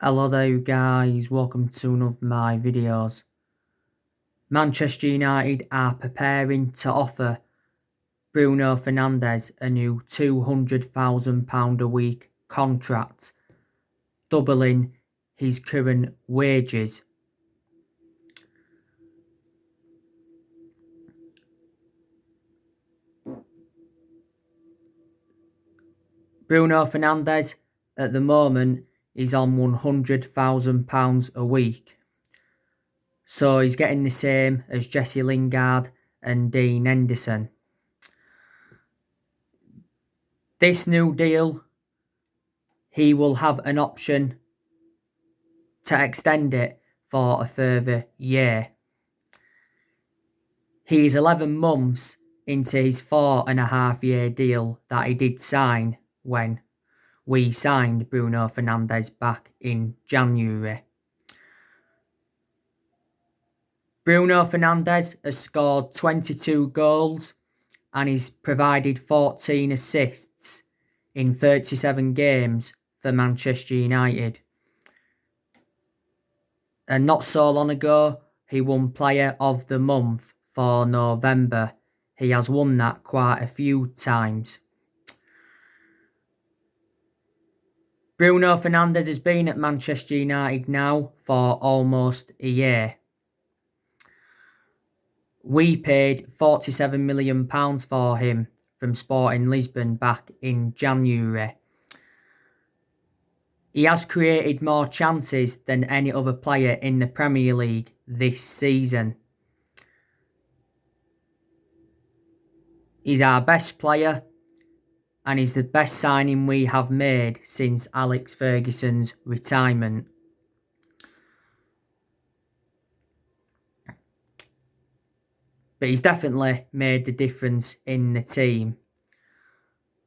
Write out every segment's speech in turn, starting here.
Hello there you guys, welcome to one of my videos. Manchester United are preparing to offer Bruno Fernandes a new £200,000 a week contract, doubling his current wages. Bruno Fernandes at the moment is on £100,000 a week. So he's getting the same as Jesse Lingard and Dean Henderson. This new deal, he will have an option to extend it for a further year. He is 11 months into his 4.5-year deal that he did sign when we signed Bruno Fernandes back in January. Bruno Fernandes has scored 22 goals and he's provided 14 assists in 37 games for Manchester United. And not so long ago, he won Player of the Month for November. He has won that quite a few times. Bruno Fernandes has been at Manchester United now for almost a year. We paid £47 million for him from Sporting Lisbon back in January. He has created more chances than any other player in the Premier League this season. He's our best player and he's the best signing we have made since Alex Ferguson's retirement. But he's definitely made the difference in the team.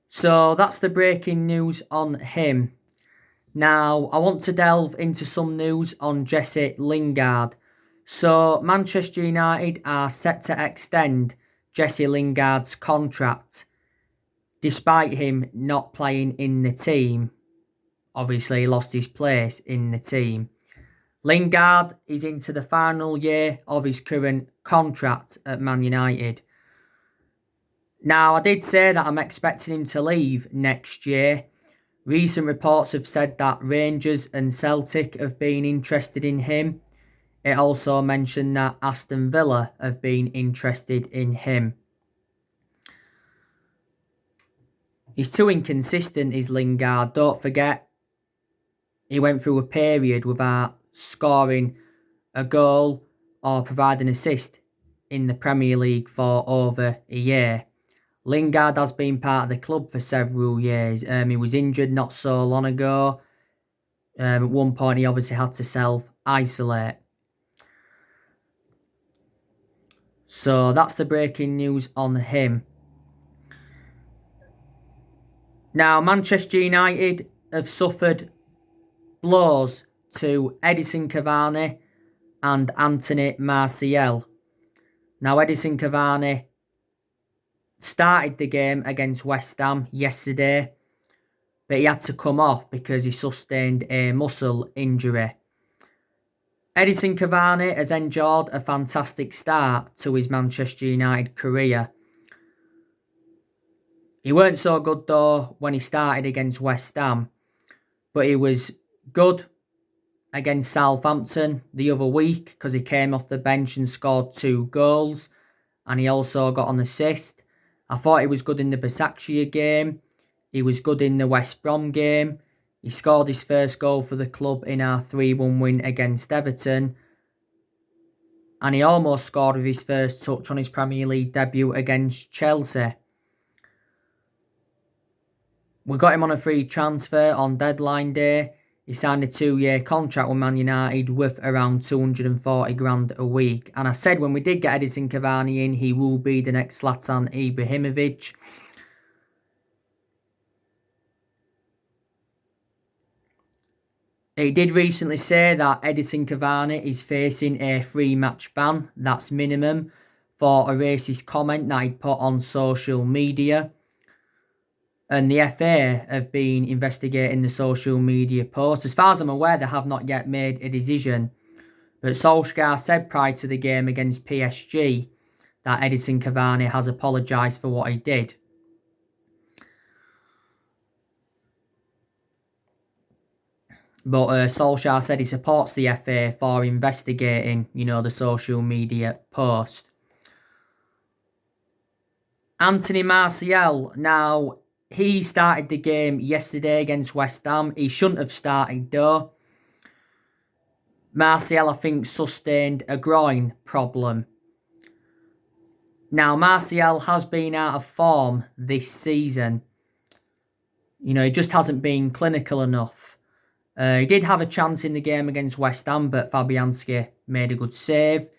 So that's the breaking news on him. Now, I want to delve into some news on Jesse Lingard. So, Manchester United are set to extend Jesse Lingard's contract, despite him not playing in the team. Obviously, he lost his place in the team. Lingard is into the final year of his current contract at Man United. Now, I did say that I'm expecting him to leave next year. Recent reports have said that Rangers and Celtic have been interested in him. It also mentioned that Aston Villa have been interested in him. He's too inconsistent, is Lingard. Don't forget, he went through a period without scoring a goal or providing an assist in the Premier League for over a year. Lingard has been part of the club for several years. He was injured not so long ago. At one point, he obviously had to self-isolate. So that's the breaking news on him. Now, Manchester United have suffered blows to Edinson Cavani and Anthony Martial. Now, Edinson Cavani started the game against West Ham yesterday, but he had to come off because he sustained a muscle injury. Edinson Cavani has enjoyed a fantastic start to his Manchester United career. He weren't so good though when he started against West Ham, but he was good against Southampton the other week because he came off the bench and scored 2 goals, and he also got an assist. I thought he was good in the Besiktas game. He was good in the West Brom game. He scored his first goal for the club in our 3-1 win against Everton. And he almost scored with his first touch on his Premier League debut against Chelsea. We got him on a free transfer on deadline day. He signed a 2-year contract with Man United worth around 240 grand a week. And I said when we did get Edinson Cavani in, he will be the next Zlatan Ibrahimovic. He did recently say that Edinson Cavani is facing a 3-match ban. That's minimum, for a racist comment that he'd put on social media. And the FA have been investigating the social media post. As far as I'm aware, they have not yet made a decision. But Solskjaer said prior to the game against PSG that Edison Cavani has apologised for what he did. But Solskjaer said he supports the FA for investigating, the social media post. Anthony Martial, now, he started the game yesterday against West Ham. He shouldn't have started though. Martial, I think, sustained a groin problem. Now, Martial has been out of form this season. He just hasn't been clinical enough. He did have a chance in the game against West Ham, but Fabianski made a good save.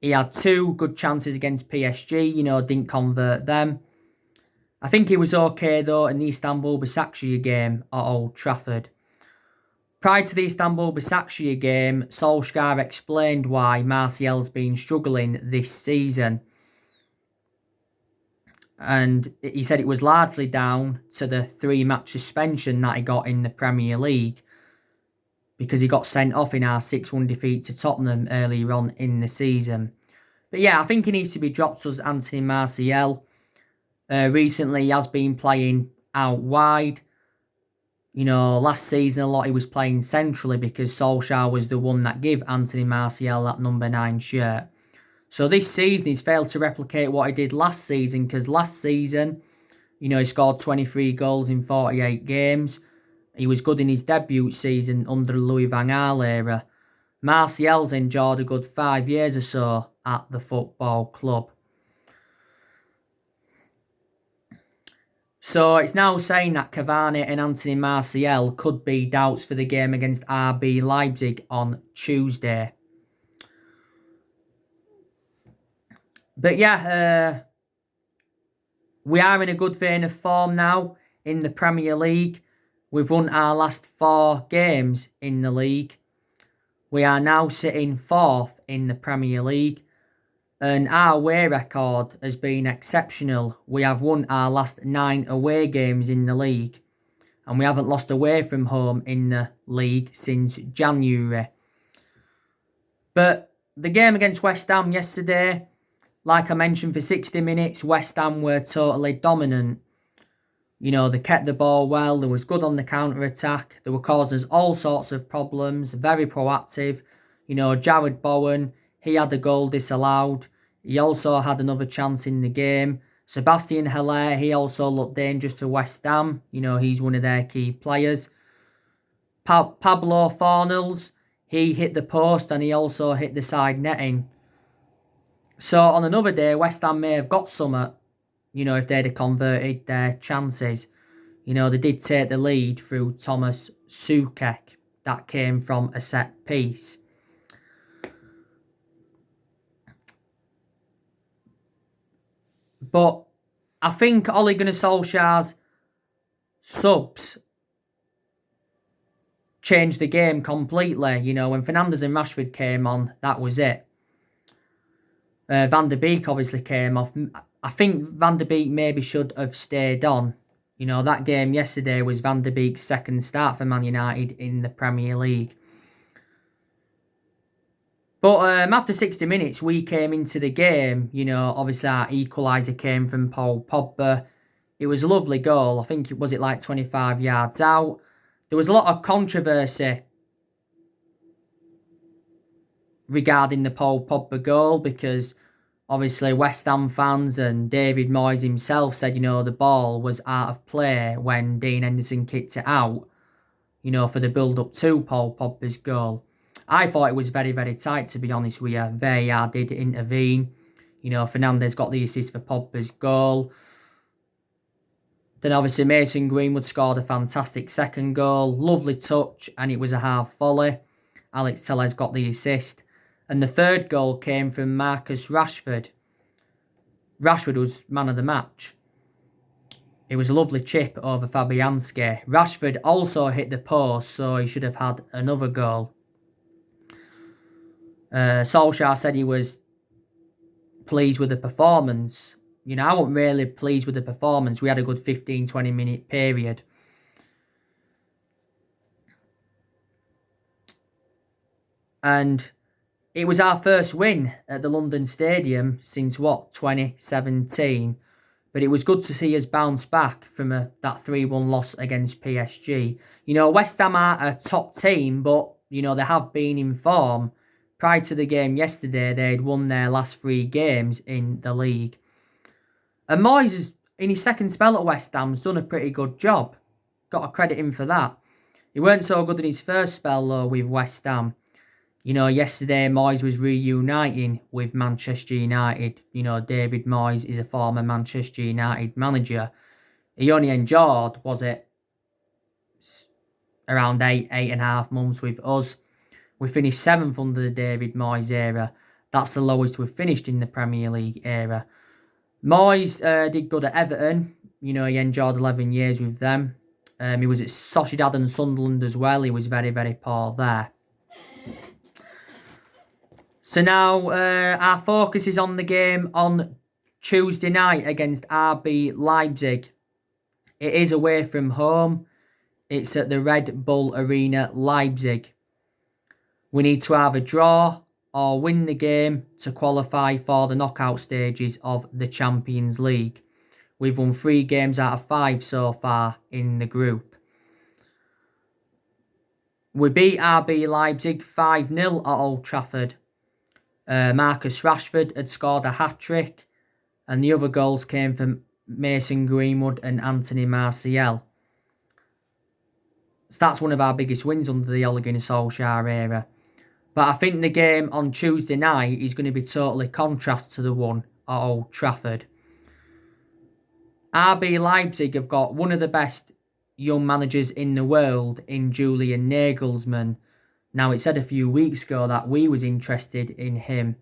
He had 2 good chances against PSG, didn't convert them. I think he was okay, though, in the Istanbul Başakşehir game at Old Trafford. Prior to the Istanbul Başakşehir game, Solskjaer explained why Martial's been struggling this season. And he said it was largely down to the 3-match suspension that he got in the Premier League, because he got sent off in our 6-1 defeat to Tottenham earlier on in the season. But yeah, I think he needs to be dropped as Anthony Martial. Recently, he has been playing out wide. Last season a lot he was playing centrally because Solskjaer was the one that gave Anthony Martial that number 9 shirt. So this season he's failed to replicate what he did last season, because last season, he scored 23 goals in 48 games. He was good in his debut season under the Louis van Gaal era. Martial's enjoyed a good 5 years or so at the football club. So it's now saying that Cavani and Anthony Martial could be doubts for the game against RB Leipzig on Tuesday. But yeah, we are in a good vein of form now in the Premier League. We've won our last 4 games in the league. We are now sitting 4th in the Premier League. And our away record has been exceptional. We have won our last 9 away games in the league. And we haven't lost away from home in the league since January. But the game against West Ham yesterday, like I mentioned, for 60 minutes, West Ham were totally dominant. They kept the ball well. They was good on the counter-attack. They were causing us all sorts of problems. Very proactive. Jared Bowen, he had a goal disallowed. He also had another chance in the game. Sebastian Haller, he also looked dangerous for West Ham. He's one of their key players. Pablo Fornals, he hit the post and he also hit the side netting. So on another day, West Ham may have got something, if they'd have converted their chances. They did take the lead through Thomas Soucek. That came from a set piece. But I think Ole Gunnar Solskjaer's subs changed the game completely. When Fernandes and Rashford came on, that was it. Van der Beek obviously came off. I think Van der Beek maybe should have stayed on. That game yesterday was Van der Beek's second start for Man United in the Premier League. But after 60 minutes, we came into the game. Obviously our equaliser came from Paul Pogba. It was a lovely goal. I think it was like 25 yards out. There was a lot of controversy regarding the Paul Pogba goal, because obviously West Ham fans and David Moyes himself said, the ball was out of play when Dean Henderson kicked it out, for the build-up to Paul Pogba's goal. I thought it was very, very tight, to be honest with you. VAR did intervene. Fernandes got the assist for Pogba's goal. Then obviously Mason Greenwood scored a fantastic second goal. Lovely touch, and it was a half volley. Alex Telles got the assist. And the third goal came from Marcus Rashford. Rashford was man of the match. It was a lovely chip over Fabianski. Rashford also hit the post, so he should have had another goal. Solskjaer said he was pleased with the performance. I wasn't really pleased with the performance. We had a good 15-20 minute period. And it was our first win at the London Stadium since 2017. But it was good to see us bounce back from that 3-1 loss against PSG. West Ham are a top team, but, they have been in form. Prior to the game yesterday, they'd won their last 3 games in the league. And Moyes, in his second spell at West Ham, has done a pretty good job. Got to credit him for that. He weren't so good in his first spell, though, with West Ham. Yesterday Moyes was reuniting with Manchester United. David Moyes is a former Manchester United manager. He only endured, was it, around 8.5 months with us. We finished 7th under the David Moyes era. That's the lowest we've finished in the Premier League era. Moyes did good at Everton. He endured 11 years with them. He was at Sociedad and Sunderland as well. He was very, very poor there. So now our focus is on the game on Tuesday night against RB Leipzig. It is away from home. It's at the Red Bull Arena, Leipzig. We need to have a draw or win the game to qualify for the knockout stages of the Champions League. We've won 3 games out of 5 so far in the group. We beat RB Leipzig 5-0 at Old Trafford. Marcus Rashford had scored a hat-trick, and the other goals came from Mason Greenwood and Anthony Martial. So that's one of our biggest wins under the Ole Gunnar Solskjaer era. But I think the game on Tuesday night is going to be totally contrast to the one at Old Trafford. RB Leipzig have got one of the best young managers in the world in Julian Nagelsmann. Now, it said a few weeks ago that we was interested in him.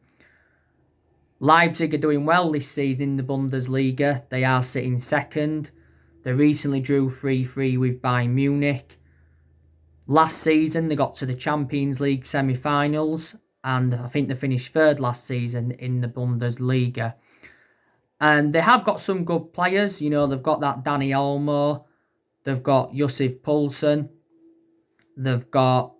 Leipzig are doing well this season in the Bundesliga. They are sitting second. They recently drew 3-3 with Bayern Munich. Last season, they got to the Champions League semi-finals, and I think they finished 3rd last season in the Bundesliga. And they have got some good players. They've got that Dani Olmo. They've got Yusuf Poulsen. They've got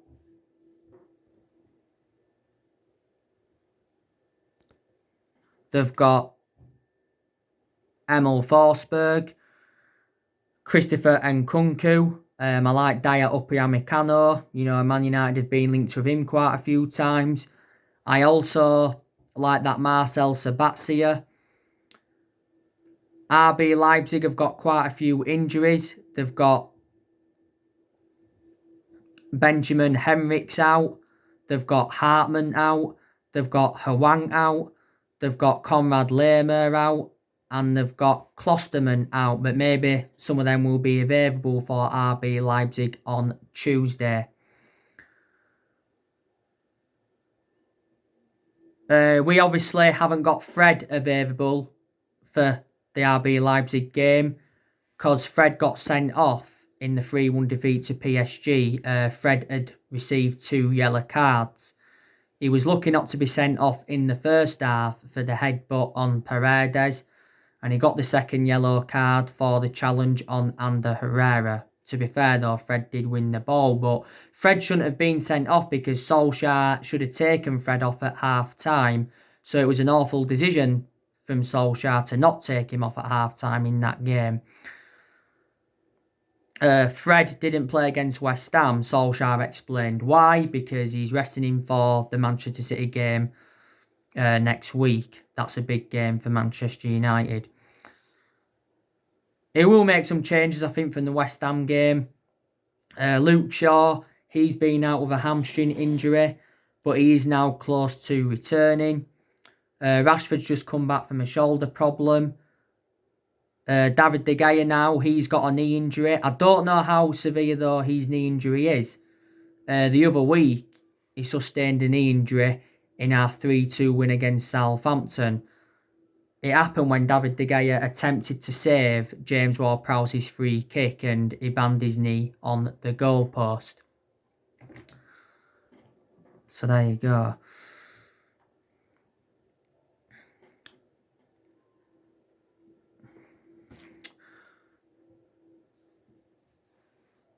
Emil Forsberg, Christopher Nkunku. I like Daya Upamecano. Man United have been linked with him quite a few times. I also like that Marcel Sabitzer. RB Leipzig have got quite a few injuries. They've got Benjamin Henrichs out. They've got Hartmann out. They've got Hwang out. They've got Konrad Laimer out. And they've got Klosterman out. But maybe some of them will be available for RB Leipzig on Tuesday. We obviously haven't got Fred available for the RB Leipzig game because Fred got sent off in the 3-1 defeat to PSG. Fred had received 2 yellow cards. He was lucky not to be sent off in the first half for the headbutt on Paredes, and he got the second yellow card for the challenge on Ander Herrera. To be fair though, Fred did win the ball, but Fred shouldn't have been sent off because Solskjaer should have taken Fred off at half-time. So it was an awful decision from Solskjaer to not take him off at half-time in that game. Fred didn't play against West Ham. Solskjaer explained why, because he's resting him for the Manchester City game next week. That's a big game for Manchester United. He will make some changes, I think, from the West Ham game. Luke Shaw, he's been out with a hamstring injury, but he is now close to returning. Rashford's just come back from a shoulder problem. David De Gea now, he's got a knee injury. I don't know how severe, though, his knee injury is. The other week, he sustained a knee injury in our 3-2 win against Southampton. It happened when David De Gea attempted to save James Ward-Prowse's free kick and he banged his knee on the goalpost. So there you go.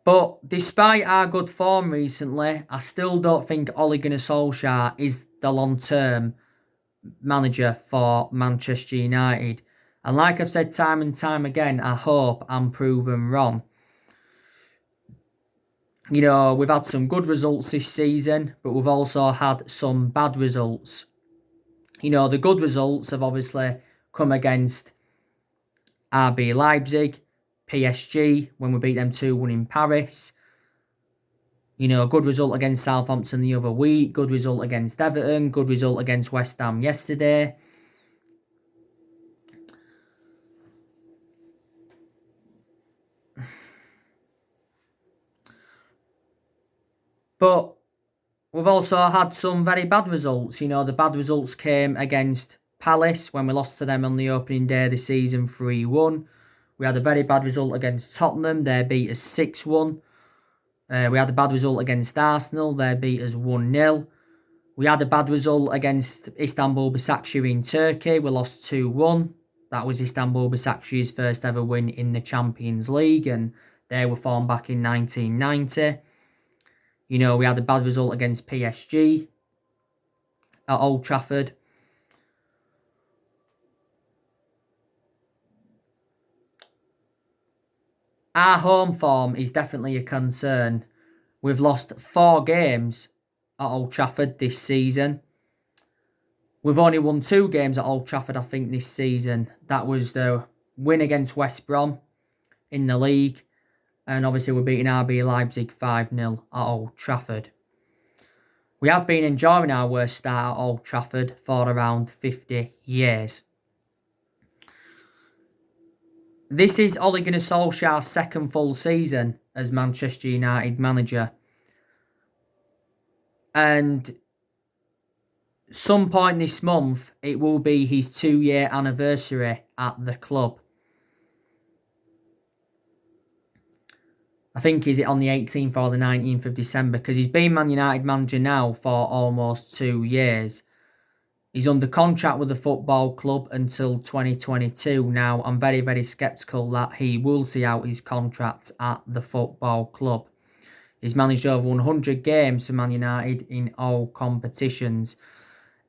But despite our good form recently, I still don't think Ole Gunnar Solskjaer is the long-term manager for Manchester United. And like I've said time and time again, I hope I'm proven wrong. You know, we've had some good results this season, but we've also had some bad results. You know, the good results have obviously come against RB Leipzig, PSG, when we beat them 2-1 in Paris. You know, good result against Southampton the other week, good result against Everton, good result against West Ham yesterday. But we've also had some very bad results. You know, the bad results came against Palace when we lost to them on the opening day of the season 3-1. We had a very bad result against Tottenham. They beat us 6-1. We had a bad result against Arsenal. They beat us 1-0. We had a bad result against Istanbul Başakşehir in Turkey. We lost 2-1. That was Istanbul Başakşehir's first ever win in the Champions League, and they were formed back in 1990. You know, we had a bad result against PSG at Old Trafford. Our home form is definitely a concern. We've lost 4 games at Old Trafford this season. We've only won 2 games at Old Trafford, I think, this season. That was the win against West Brom in the league. And obviously we're beating RB Leipzig 5-0 at Old Trafford. We have been enjoying our worst start at Old Trafford for around 50 years. This is Ole Gunnar Solskjaer's second full season as Manchester United manager. And some point this month, it will be his 2-year anniversary at the club. I think, is it on the 18th or the 19th of December? Because he's been Man United manager now for almost 2 years. He's under contract with the football club until 2022. Now, I'm very, very sceptical that he will see out his contract at the football club. He's managed over 100 games for Man United in all competitions.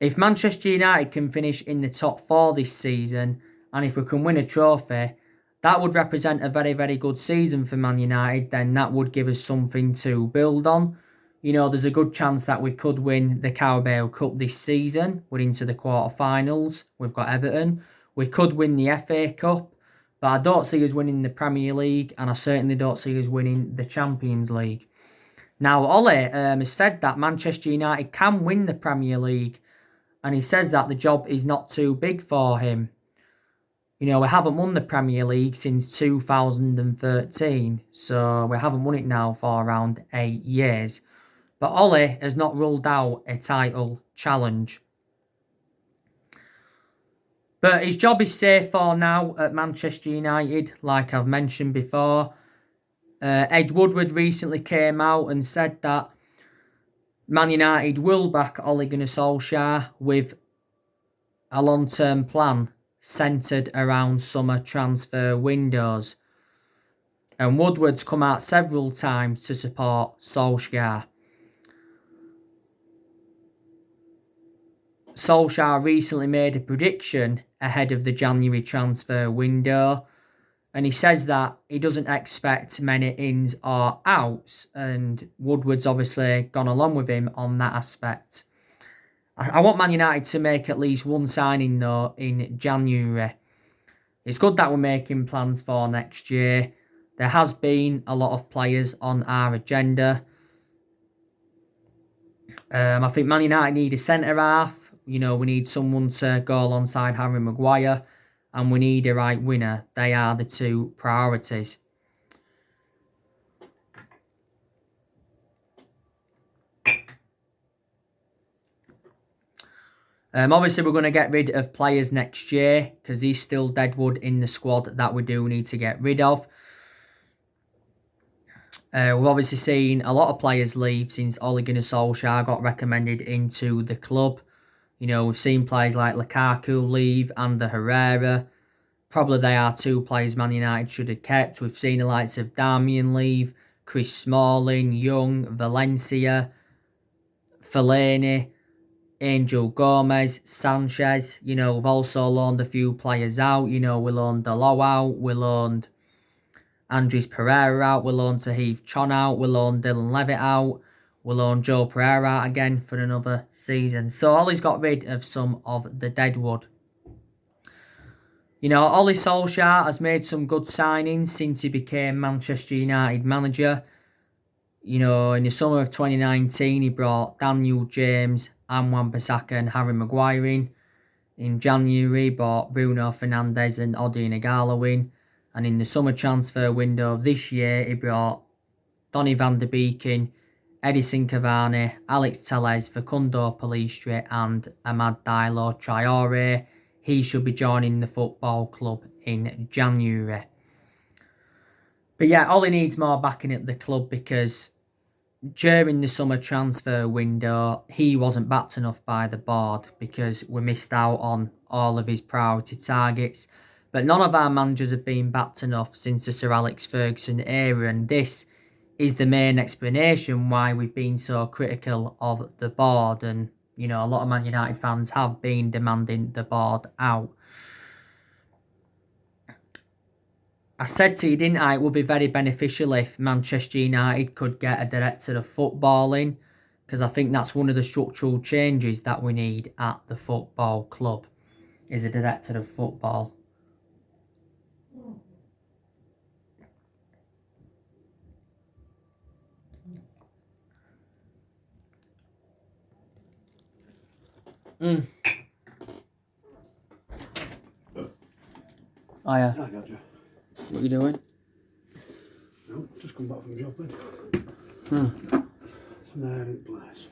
If Manchester United can finish in the top 4 this season, and if we can win a trophy, that would represent a very, very good season for Man United. Then that would give us something to build on. You know, there's a good chance that we could win the Carabao Cup this season. We're into the quarterfinals. We've got Everton. We could win the FA Cup, but I don't see us winning the Premier League, and I certainly don't see us winning the Champions League. Now, Ole has said that Manchester United can win the Premier League, and he says that the job is not too big for him. You know, we haven't won the Premier League since 2013, so we haven't won it now for around 8 years. But Ole has not ruled out a title challenge. But his job is safe for now at Manchester United, like I've mentioned before. Ed Woodward recently came out and said that Man United will back Ole Gunnar Solskjaer with a long-term plan centred around summer transfer windows. And Woodward's come out several times to support Solskjaer. Solskjaer recently made a prediction ahead of the January transfer window, and he says that he doesn't expect many ins or outs, and Woodward's obviously gone along with him on that aspect. I want Man United to make at least one signing though in January. It's good that we're making plans for next year. There has been a lot of players on our agenda. I think Man United need a centre-half. You know, we need someone to go alongside Harry Maguire, and we need a right winger. They are the 2 priorities. Obviously, we're going to get rid of players next year because there's still deadwood in the squad that we do need to get rid of. We've obviously seen a lot of players leave since Ole Gunnar Solskjaer got recommended into the club. You know, we've seen players like Lukaku leave and the Herrera. Probably they are 2 players Man United should have kept. We've seen the likes of Darmian leave. Chris Smalling, Young, Valencia, Fellaini, Angel Gomez, Sanchez. You know, we've also loaned a few players out. You know, we loaned Delo out, we loaned Andres Pereira out, we loaned Tahith Chon out, we loaned Dylan Levitt out, we loaned Joe Pereira out again for another season. So Ollie's got rid of some of the deadwood. You know, Ollie Solskjaer has made some good signings since he became Manchester United manager. You know, in the summer of 2019, he brought Daniel James, Wan-Bissaka and Harry Maguire in. In January, he bought Bruno Fernandes and Odion Ighalo in. And in the summer transfer window of this year, he brought Donny van de Beek in, Edison Cavani, Alex Telles, Facundo Pellistri and Amad Diallo Traore. He should be joining the football club in January. But yeah, Ollie needs more backing at the club because during the summer transfer window, he wasn't backed enough by the board because we missed out on all of his priority targets. But none of our managers have been backed enough since the Sir Alex Ferguson era, and this is the main explanation why we've been so critical of the board. And, you know, a lot of Man United fans have been demanding the board out. I said to you, didn't I, it would be very beneficial if Manchester United could get a director of football in, because I think that's one of the structural changes that we need at the football club, is a director of football. Oh yeah. I got you. What are you doing? No, just come back from shopping. Some air in place.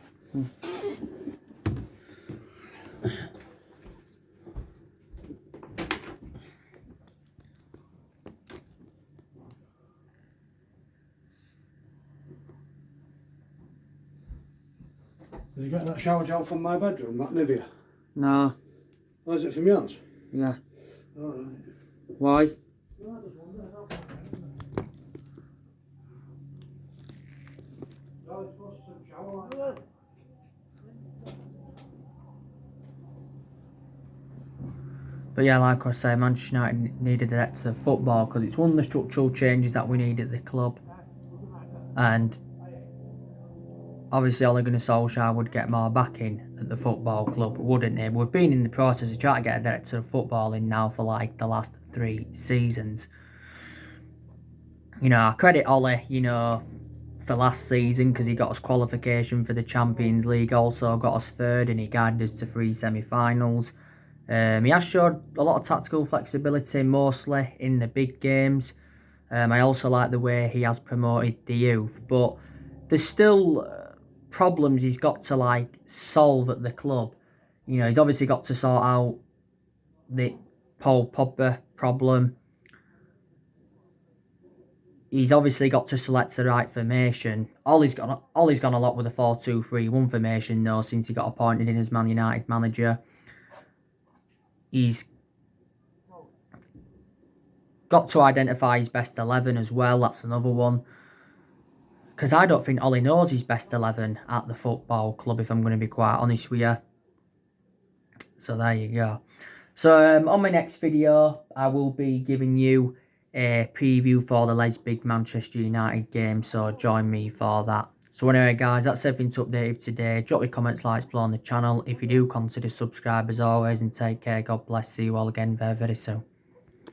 Did you get that shower gel from my bedroom, that Nivea? No. Oh, is it from yours? Yeah. Alright. Why? No, I just wondered. No, it's supposed to shower like that. But yeah, like I say, Manchester United need a director of football because it's one of the structural changes that we need at the club. And obviously Ole Gunnar Solskjaer would get more backing at the football club, wouldn't he? We've been in the process of trying to get a director of football in now for like the last 3 seasons. You know, I credit Ole, you know, for last season because he got us qualification for the Champions League, also got us third and he guided us to 3 semi-finals. He has showed a lot of tactical flexibility, mostly in the big games. I also like the way he has promoted the youth, but there's still problems he's got to like solve at the club. You know, he's obviously got to sort out the Paul Pogba problem. He's obviously got to select the right formation. Ollie's gone a lot with the 4-2-3-1 formation though since he got appointed in as Man United manager. He's got to identify his best 11 as well. That's another one. Because I don't think Ollie knows his best 11 at the football club, if I'm going to be quite honest with you. So there you go. So on my next video, I will be giving you a preview for the Leipzig Manchester United game. So join me for that. So anyway guys, that's everything to update you today. Drop your comments, likes below on the channel. If you do, consider subscribe as always and take care. God bless. See you all again very, very soon.